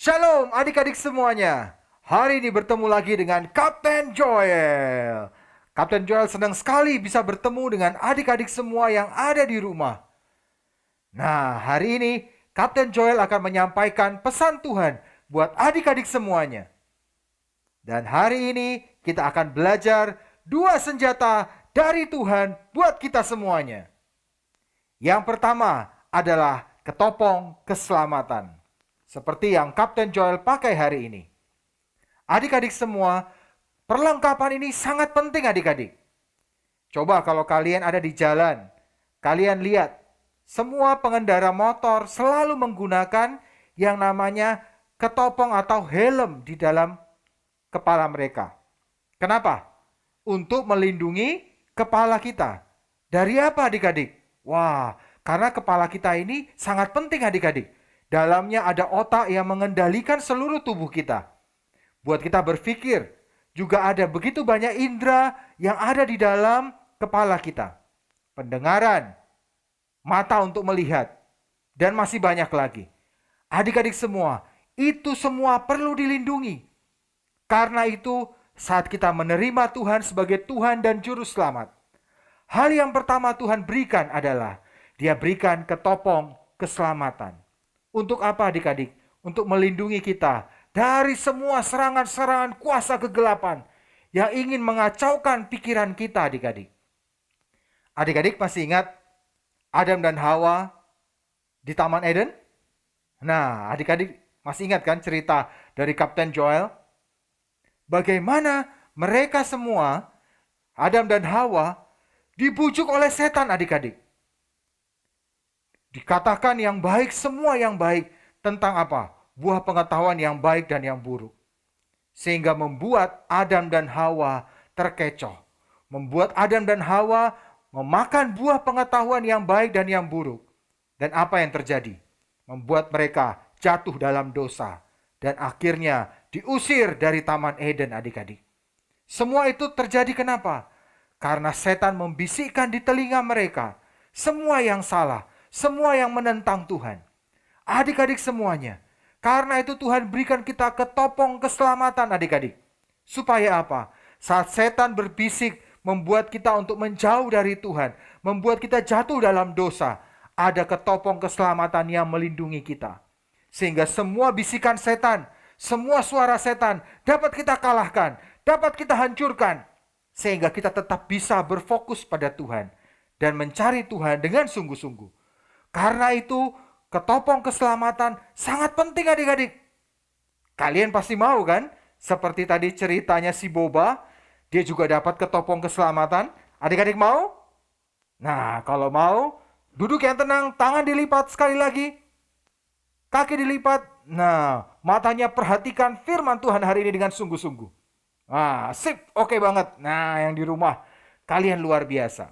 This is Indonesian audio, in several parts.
Shalom adik-adik semuanya. Hari ini bertemu lagi dengan Kapten Joel. Kapten Joel senang sekali bisa bertemu dengan adik-adik semua yang ada di rumah. Nah, hari ini Kapten Joel akan menyampaikan pesan Tuhan buat adik-adik semuanya. Dan hari ini kita akan belajar dua senjata dari Tuhan buat kita semuanya. Yang pertama adalah ketopong keselamatan. Seperti yang Kapten Joel pakai hari ini. Adik-adik semua, perlengkapan ini sangat penting adik-adik. Coba kalau kalian ada di jalan, kalian lihat, semua pengendara motor selalu menggunakan yang namanya ketopong atau helm di dalam kepala mereka. Kenapa? Untuk melindungi kepala kita. Dari apa adik-adik? Wah, karena kepala kita ini sangat penting adik-adik. Dalamnya ada otak yang mengendalikan seluruh tubuh kita. Buat kita berpikir, juga ada begitu banyak indera yang ada di dalam kepala kita. Pendengaran, mata untuk melihat, dan masih banyak lagi. Adik-adik semua, itu semua perlu dilindungi. Karena itu, saat kita menerima Tuhan sebagai Tuhan dan Juru Selamat, hal yang pertama Tuhan berikan adalah Dia berikan ketopong keselamatan. Untuk apa adik-adik? Untuk melindungi kita dari semua serangan-serangan kuasa kegelapan yang ingin mengacaukan pikiran kita adik-adik. Adik-adik masih ingat Adam dan Hawa di Taman Eden? Nah, adik-adik masih ingat kan cerita dari Kapten Joel? Bagaimana mereka semua, Adam dan Hawa, dibujuk oleh setan adik-adik. Dikatakan yang baik, semua yang baik tentang apa? Buah pengetahuan yang baik dan yang buruk. Sehingga membuat Adam dan Hawa terkecoh. Membuat Adam dan Hawa memakan buah pengetahuan yang baik dan yang buruk. Dan apa yang terjadi? Membuat mereka jatuh dalam dosa. Dan akhirnya diusir dari Taman Eden adik-adik. Semua itu terjadi kenapa? Karena setan membisikkan di telinga mereka. Semua yang salah. Semua yang menentang Tuhan. Adik-adik semuanya. Karena itu Tuhan berikan kita ketopong keselamatan adik-adik. Supaya apa? Saat setan berbisik membuat kita untuk menjauh dari Tuhan. Membuat kita jatuh dalam dosa. Ada ketopong keselamatan yang melindungi kita. Sehingga semua bisikan setan, semua suara setan dapat kita kalahkan. Dapat kita hancurkan. Sehingga kita tetap bisa berfokus pada Tuhan. Dan mencari Tuhan dengan sungguh-sungguh. Karena itu, ketopong keselamatan sangat penting adik-adik. Kalian pasti mau kan? Seperti tadi ceritanya si Boba, dia juga dapat ketopong keselamatan. Adik-adik mau? Nah, kalau mau, duduk yang tenang, tangan dilipat sekali lagi. Kaki dilipat. Nah, matanya perhatikan firman Tuhan hari ini dengan sungguh-sungguh. Nah, sip, oke banget. Nah, yang di rumah, kalian luar biasa.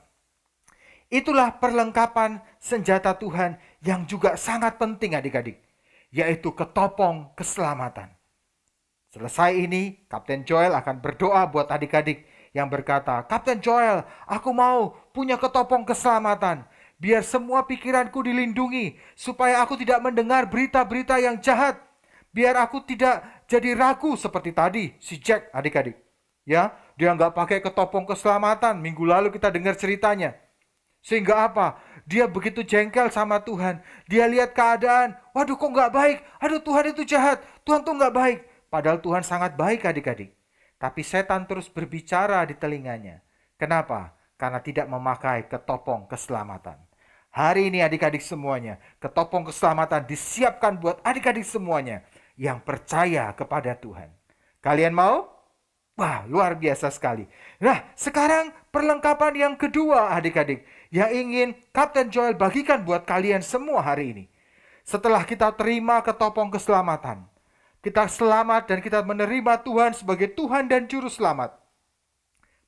Itulah perlengkapan senjata Tuhan yang juga sangat penting adik-adik. Yaitu ketopong keselamatan. Selesai ini, Kapten Joel akan berdoa buat adik-adik yang berkata, Kapten Joel, aku mau punya ketopong keselamatan. Biar semua pikiranku dilindungi. Supaya aku tidak mendengar berita-berita yang jahat. Biar aku tidak jadi ragu seperti tadi si Jack adik-adik. Ya, dia nggak pakai ketopong keselamatan. Minggu lalu kita dengar ceritanya. Sehingga apa? Dia begitu jengkel sama Tuhan. Dia lihat keadaan. Waduh kok gak baik. Aduh Tuhan itu jahat. Tuhan tuh gak baik. Padahal Tuhan sangat baik adik-adik. Tapi setan terus berbicara di telinganya. Kenapa? Karena tidak memakai ketopong keselamatan. Hari ini adik-adik semuanya. Ketopong keselamatan disiapkan buat adik-adik semuanya. Yang percaya kepada Tuhan. Kalian mau? Wah, luar biasa sekali. Nah, sekarang perlengkapan yang kedua adik-adik. Yang ingin Kapten Joel bagikan buat kalian semua hari ini. Setelah kita terima ketopong keselamatan. Kita selamat dan kita menerima Tuhan sebagai Tuhan dan Juru Selamat.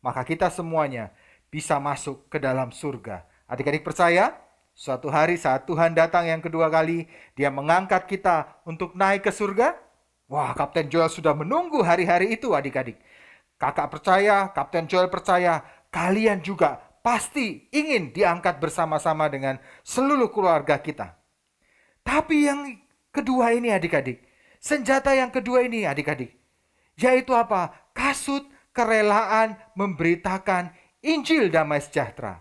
Maka kita semuanya bisa masuk ke dalam surga. Adik-adik percaya? Suatu hari saat Tuhan datang yang kedua kali. Dia mengangkat kita untuk naik ke surga. Wah, Kapten Joel sudah menunggu hari-hari itu adik-adik. Kakak percaya, Kapten Joel percaya, kalian juga pasti ingin diangkat bersama-sama dengan seluruh keluarga kita. Tapi yang kedua ini adik-adik, Senjata yang kedua ini adik-adik, yaitu apa? Kasut kerelaan memberitakan Injil damai sejahtera.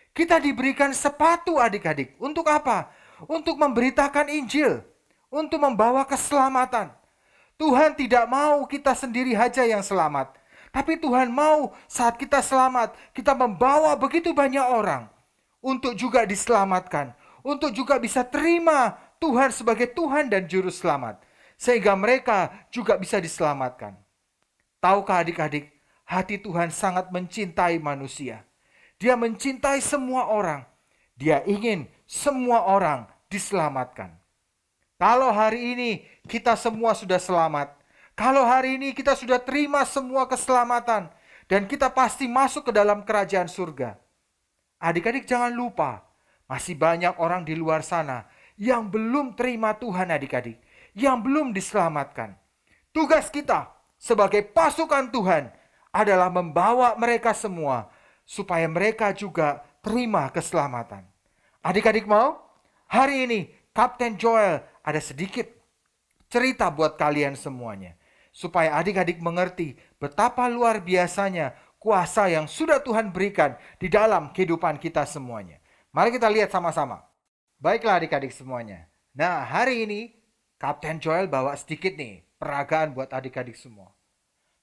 Kita diberikan sepatu adik-adik. Untuk apa? Untuk memberitakan Injil. Untuk membawa keselamatan. Tuhan tidak mau kita sendiri saja yang selamat. Tapi Tuhan mau saat kita selamat, kita membawa begitu banyak orang. Untuk juga diselamatkan. Untuk juga bisa terima Tuhan sebagai Tuhan dan Juru Selamat. Sehingga mereka juga bisa diselamatkan. Tahukah adik-adik, hati Tuhan sangat mencintai manusia. Dia mencintai semua orang. Dia ingin semua orang diselamatkan. Kalau hari ini kita semua sudah selamat, kalau hari ini kita sudah terima semua keselamatan, dan kita pasti masuk ke dalam kerajaan surga. Adik-adik jangan lupa, masih banyak orang di luar sana yang belum terima Tuhan adik-adik, yang belum diselamatkan. Tugas kita sebagai pasukan Tuhan adalah membawa mereka semua supaya mereka juga terima keselamatan. Adik-adik mau? Hari ini Kapten Joel ada sedikit cerita buat kalian semuanya. Supaya adik-adik mengerti betapa luar biasanya kuasa yang sudah Tuhan berikan di dalam kehidupan kita semuanya. Mari kita lihat sama-sama. Baiklah adik-adik semuanya. Nah, hari ini Kapten Joel bawa sedikit nih peragaan buat adik-adik semua.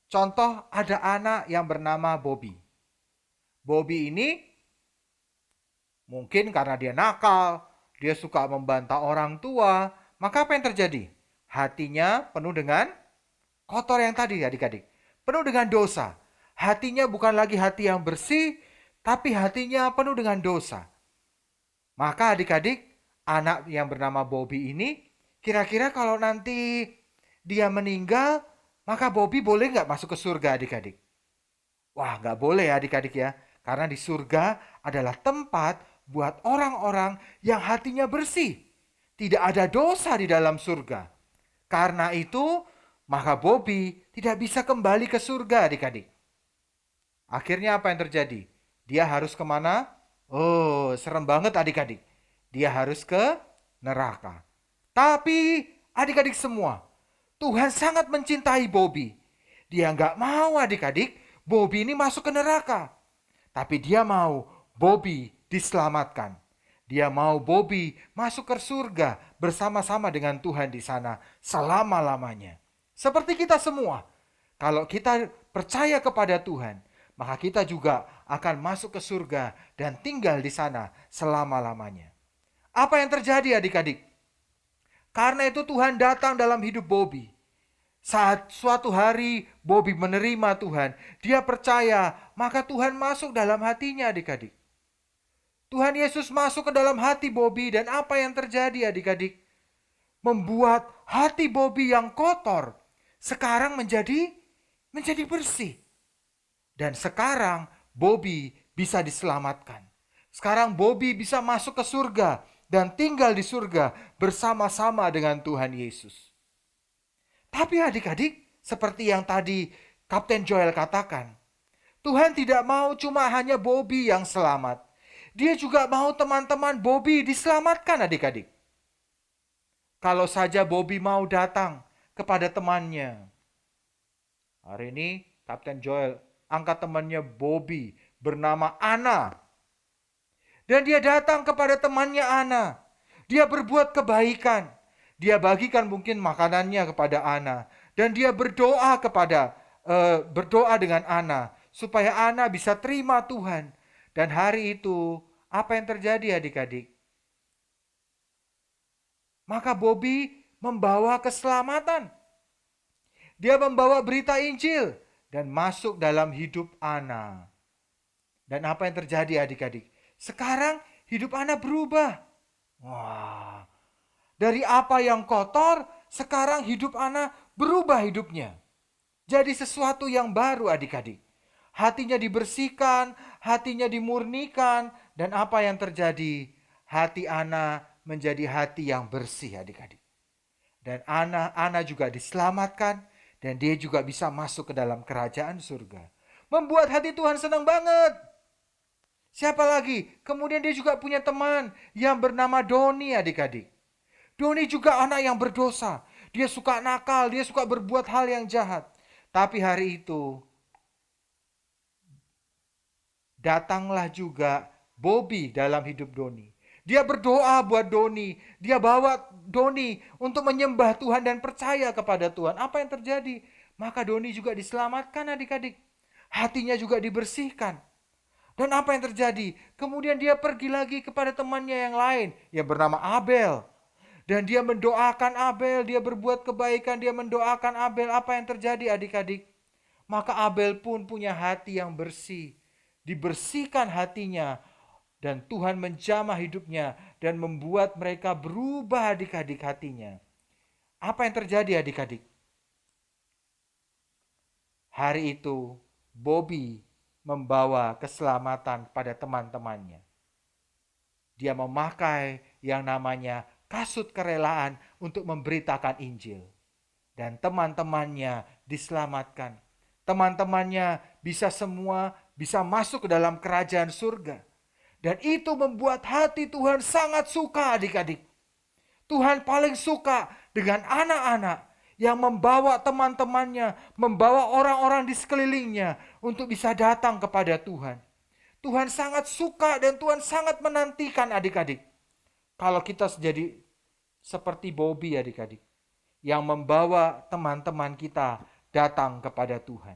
Contoh, ada anak yang bernama Bobby. Bobby ini mungkin karena dia nakal, dia suka membantah orang tua, maka apa yang terjadi? Hatinya penuh dengan kotor yang tadi adik-adik. Penuh dengan dosa. Hatinya bukan lagi hati yang bersih, tapi hatinya penuh dengan dosa. Maka adik-adik, anak yang bernama Bobby ini, kira-kira kalau nanti dia meninggal, maka Bobby boleh nggak masuk ke surga adik-adik? Wah, nggak boleh ya adik-adik ya. Karena di surga adalah tempat buat orang-orang yang hatinya bersih. Tidak ada dosa di dalam surga. Karena itu, maka Bobby tidak bisa kembali ke surga adik-adik. Akhirnya apa yang terjadi? Dia harus kemana? Oh, serem banget adik-adik. Dia harus ke neraka. Tapi adik-adik semua, Tuhan sangat mencintai Bobby. Dia nggak mau adik-adik Bobby ini masuk ke neraka. Tapi dia mau Bobby diselamatkan. Dia mau Bobby masuk ke surga bersama-sama dengan Tuhan di sana selama-lamanya. Seperti kita semua. Kalau kita percaya kepada Tuhan, maka kita juga akan masuk ke surga dan tinggal di sana selama-lamanya. Apa yang terjadi adik-adik? Karena itu Tuhan datang dalam hidup Bobby. Saat suatu hari Bobby menerima Tuhan, dia percaya, maka Tuhan masuk dalam hatinya adik-adik. Tuhan Yesus masuk ke dalam hati Bobby dan apa yang terjadi adik-adik? Membuat hati Bobby yang kotor sekarang menjadi bersih. Dan sekarang Bobby bisa diselamatkan. Sekarang Bobby bisa masuk ke surga dan tinggal di surga bersama-sama dengan Tuhan Yesus. Tapi adik-adik, seperti yang tadi Kapten Joel katakan, Tuhan tidak mau cuma hanya Bobby yang selamat. Dia juga mau teman-teman Bobby diselamatkan adik-adik. Kalau saja Bobby mau datang kepada temannya. Hari ini Kapten Joel angkat temannya Bobby bernama Ana. Dan dia datang kepada temannya Ana. Dia berbuat kebaikan. Dia bagikan mungkin makanannya kepada Ana. Dan dia berdoa dengan Ana. Supaya Ana bisa terima Tuhan. Dan hari itu, apa yang terjadi adik-adik? Maka Bobby membawa keselamatan. Dia membawa berita Injil. Dan masuk dalam hidup Ana. Dan apa yang terjadi adik-adik? Sekarang hidup Ana berubah. Wah. Dari apa yang kotor, sekarang hidup Ana berubah hidupnya. Jadi sesuatu yang baru adik-adik. Hatinya dibersihkan, hatinya dimurnikan. Dan apa yang terjadi? Hati Ana menjadi hati yang bersih adik-adik. Dan Ana juga diselamatkan. Dan dia juga bisa masuk ke dalam kerajaan surga. Membuat hati Tuhan senang banget. Siapa lagi? Kemudian dia juga punya teman yang bernama Doni adik-adik. Doni juga anak yang berdosa. dia suka nakal, dia suka berbuat hal yang jahat. Tapi hari itu datanglah juga Bobby dalam hidup Doni. Dia berdoa buat Doni, dia bawa Doni untuk menyembah Tuhan dan percaya kepada Tuhan. Apa yang terjadi? Maka Doni juga diselamatkan adik-adik. Hatinya juga dibersihkan. Dan apa yang terjadi? Kemudian dia pergi lagi kepada temannya yang lain yang bernama Abel. Dan dia mendoakan Abel, dia berbuat kebaikan, dia mendoakan Abel. Apa yang terjadi adik-adik? Maka Abel pun punya hati yang bersih. Dibersihkan hatinya. Dan Tuhan menjamah hidupnya dan membuat mereka berubah adik-adik hatinya. Apa yang terjadi adik-adik? Hari itu Bobby membawa keselamatan pada teman-temannya. Dia memakai yang namanya kasut kerelaan untuk memberitakan Injil. Dan teman-temannya diselamatkan. Teman-temannya bisa masuk ke dalam kerajaan surga. Dan itu membuat hati Tuhan sangat suka adik-adik. Tuhan paling suka dengan anak-anak yang membawa teman-temannya, membawa orang-orang di sekelilingnya untuk bisa datang kepada Tuhan. Tuhan sangat suka dan Tuhan sangat menantikan adik-adik. Kalau kita jadi seperti Bobby adik-adik, yang membawa teman-teman kita datang kepada Tuhan.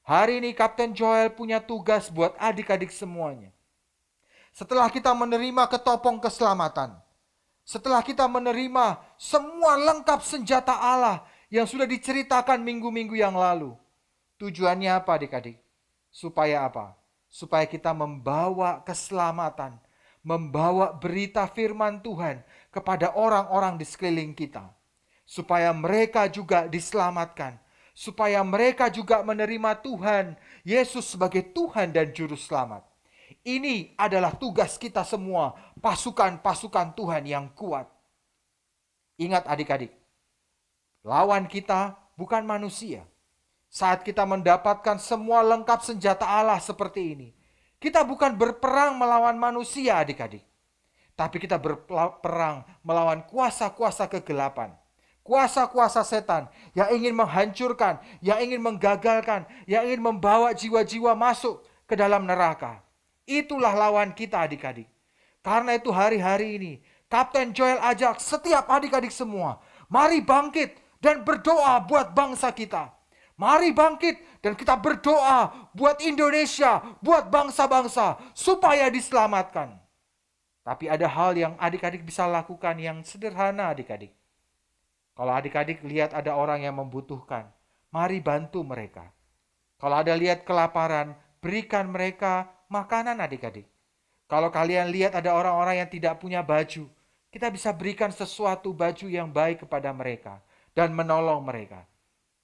Hari ini Kapten Joel punya tugas buat adik-adik semuanya. Setelah kita menerima ketopong keselamatan, setelah kita menerima semua lengkap senjata Allah yang sudah diceritakan minggu-minggu yang lalu, tujuannya apa adik-adik? Supaya apa? Supaya kita membawa keselamatan, membawa berita firman Tuhan kepada orang-orang di sekeliling kita. Supaya mereka juga diselamatkan, supaya mereka juga menerima Tuhan Yesus sebagai Tuhan dan Juru Selamat. Ini adalah tugas kita semua, pasukan-pasukan Tuhan yang kuat. Ingat adik-adik, lawan kita bukan manusia. Saat kita mendapatkan semua lengkap senjata Allah seperti ini, kita bukan berperang melawan manusia adik-adik. Tapi kita berperang melawan kuasa-kuasa kegelapan. Kuasa-kuasa setan yang ingin menghancurkan, yang ingin menggagalkan, yang ingin membawa jiwa-jiwa masuk ke dalam neraka. Itulah lawan kita adik-adik. Karena itu hari-hari ini Kapten Joel ajak setiap adik-adik semua, mari bangkit dan berdoa buat bangsa kita. Mari bangkit dan kita berdoa buat Indonesia, buat bangsa-bangsa supaya diselamatkan. Tapi ada hal yang adik-adik bisa lakukan yang sederhana adik-adik. Kalau adik-adik lihat ada orang yang membutuhkan, mari bantu mereka. Kalau ada lihat kelaparan, berikan mereka makanan adik-adik. Kalau kalian lihat ada orang-orang yang tidak punya baju, kita bisa berikan sesuatu baju yang baik kepada mereka dan menolong mereka.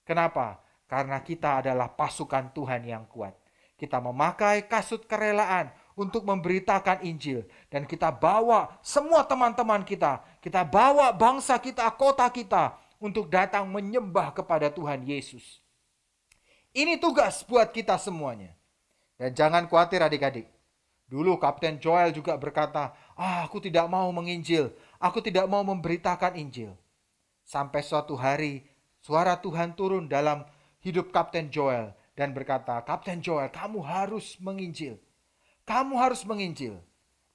Kenapa? Karena kita adalah pasukan Tuhan yang kuat. Kita memakai kasut kerelaan untuk memberitakan Injil. Dan kita bawa semua teman-teman kita. Kita bawa bangsa kita, kota kita untuk datang menyembah kepada Tuhan Yesus. Ini tugas buat kita semuanya. Dan jangan khawatir adik-adik. Dulu Kapten Joel juga berkata, aku tidak mau menginjil. Aku tidak mau memberitakan Injil. Sampai suatu hari suara Tuhan turun dalam hidup Kapten Joel. Dan berkata, Kapten Joel, kamu harus menginjil. Kamu harus menginjil.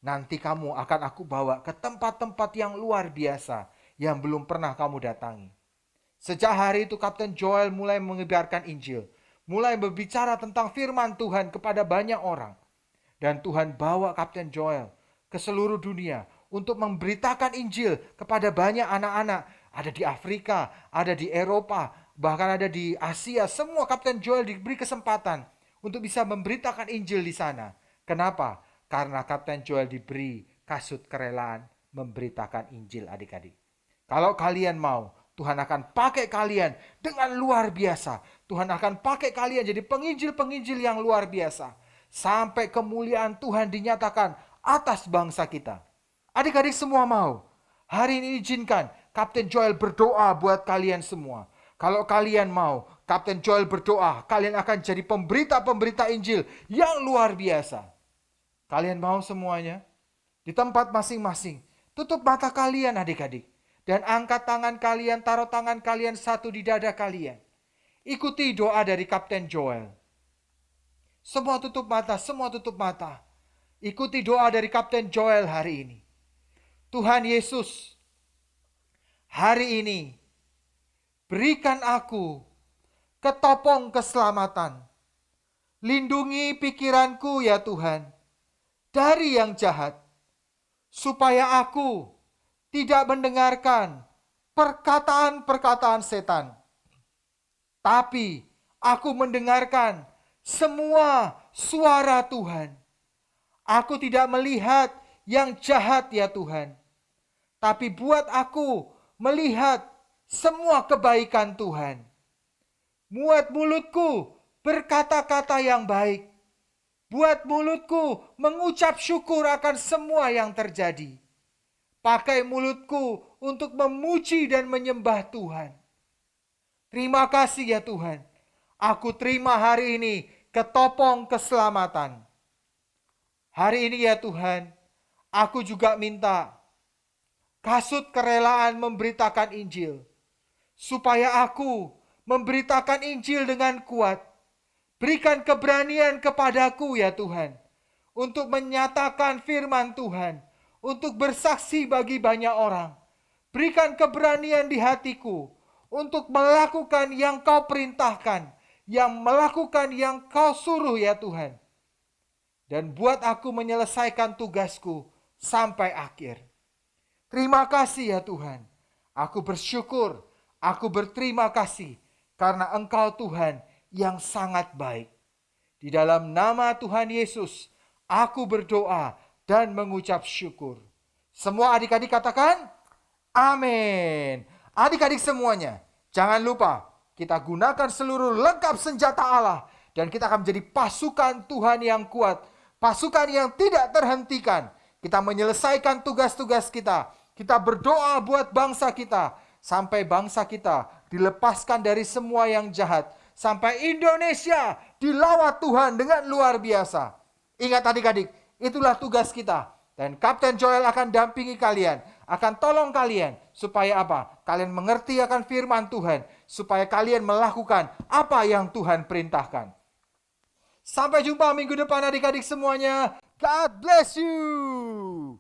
Nanti kamu akan aku bawa ke tempat-tempat yang luar biasa. Yang belum pernah kamu datangi. Sejak hari itu Kapten Joel mulai menyebarkan Injil. Mulai berbicara tentang firman Tuhan kepada banyak orang. Dan Tuhan bawa Kapten Joel ke seluruh dunia untuk memberitakan Injil kepada banyak anak-anak. Ada di Afrika, ada di Eropa, bahkan ada di Asia. Semua Kapten Joel diberi kesempatan untuk bisa memberitakan Injil di sana. Kenapa? Karena Kapten Joel diberi kasut kerelaan memberitakan Injil adik-adik. Kalau kalian mau, Tuhan akan pakai kalian dengan luar biasa. Tuhan akan pakai kalian jadi penginjil-penginjil yang luar biasa. Sampai kemuliaan Tuhan dinyatakan atas bangsa kita. Adik-adik semua mau? Hari ini izinkan Kapten Joel berdoa buat kalian semua. Kalau kalian mau, Kapten Joel berdoa, kalian akan jadi pemberita-pemberita Injil yang luar biasa. Kalian mau semuanya? Di tempat masing-masing. Tutup mata kalian adik-adik. Dan angkat tangan kalian, taruh tangan kalian satu di dada kalian. Ikuti doa dari Kapten Joel. Semua tutup mata, semua tutup mata. Ikuti doa dari Kapten Joel hari ini. Tuhan Yesus, hari ini berikan aku ketopong keselamatan. Lindungi pikiranku ya Tuhan dari yang jahat, supaya aku tidak mendengarkan perkataan-perkataan setan, tapi aku mendengarkan semua suara Tuhan. Aku tidak melihat yang jahat ya Tuhan, tapi buat aku melihat semua kebaikan Tuhan. Buat mulutku berkata-kata yang baik. Buat mulutku mengucap syukur akan semua yang terjadi. Pakai mulutku untuk memuji dan menyembah Tuhan. Terima kasih ya Tuhan. Aku terima hari ini ketopong keselamatan. Hari ini ya Tuhan, aku juga minta kasut kerelaan memberitakan Injil. Supaya aku memberitakan Injil dengan kuat. Berikan keberanian kepadaku ya Tuhan. Untuk menyatakan firman Tuhan. Untuk bersaksi bagi banyak orang. Berikan keberanian di hatiku. Untuk melakukan yang kau perintahkan. Yang melakukan yang kau suruh ya Tuhan. Dan buat aku menyelesaikan tugasku sampai akhir. Terima kasih ya Tuhan. Aku bersyukur, aku berterima kasih karena Engkau Tuhan yang sangat baik. Di dalam nama Tuhan Yesus, aku berdoa dan mengucap syukur. Semua adik-adik katakan, amin. Adik-adik semuanya, jangan lupa kita gunakan seluruh lengkap senjata Allah. Dan kita akan menjadi pasukan Tuhan yang kuat. Pasukan yang tidak terhentikan. Kita menyelesaikan tugas-tugas kita. Kita berdoa buat bangsa kita. Sampai bangsa kita dilepaskan dari semua yang jahat. Sampai Indonesia dilawat Tuhan dengan luar biasa. Ingat adik-adik, itulah tugas kita. Dan Kapten Joel akan dampingi kalian. Akan tolong kalian. Supaya apa? Kalian mengerti akan firman Tuhan. Supaya kalian melakukan apa yang Tuhan perintahkan. Sampai jumpa minggu depan adik-adik semuanya. God bless you.